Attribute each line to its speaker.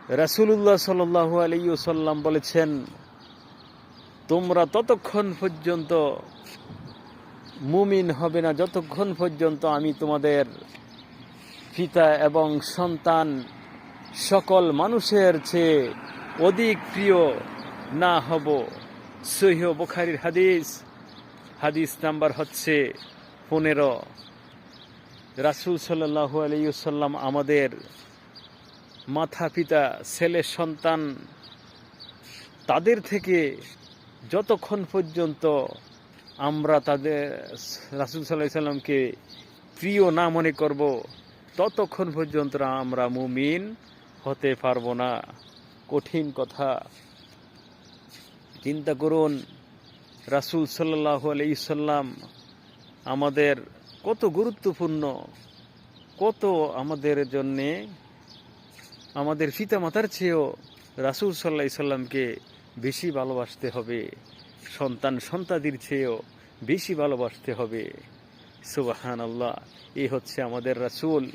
Speaker 1: রাসূলুল্লাহ সাল্লাল্লাহু আলাইহি ওয়াসাল্লাম বলেছেন, তোমরা ততক্ষণ পর্যন্ত মুমিন হবে না যতক্ষণ পর্যন্ত আমি তোমাদের পিতা এবং সন্তান সকল মানুষের চেয়ে অধিক প্রিয় না হব। সহিহ বুখারীর হাদিস নাম্বার হচ্ছে 15। রাসূল সাল্লাল্লাহু আলাইহি ওয়াসাল্লাম আমাদের মাতা পিতা ছেলে সন্তান তাদের থেকে যতক্ষণ পর্যন্ত আমরা তাদের রাসূল সাল্লাল্লাহু আলাইহি ওয়াসাল্লামকে প্রিয় না মনে করব ততক্ষণ পর্যন্ত আমরা মুমিন হতে পারবো না। কঠিন কথা। চিন্তা করুন, রাসূল সাল্লাল্লাহু আলাইহি ওয়াসাল্লাম আমাদের কত গুরুত্বপূর্ণ, কত আমাদের জন্যে, আমাদের পিতা মাতার চেয়েও রাসূল সাল্লাল্লাহু আলাইহি ওয়াসাল্লামকে বেশি ভালোবাসতে হবে, সন্তানদের চেয়েও বেশি ভালোবাসতে হবে। সুবহানাল্লাহ। এই হচ্ছে আমাদের রাসূল।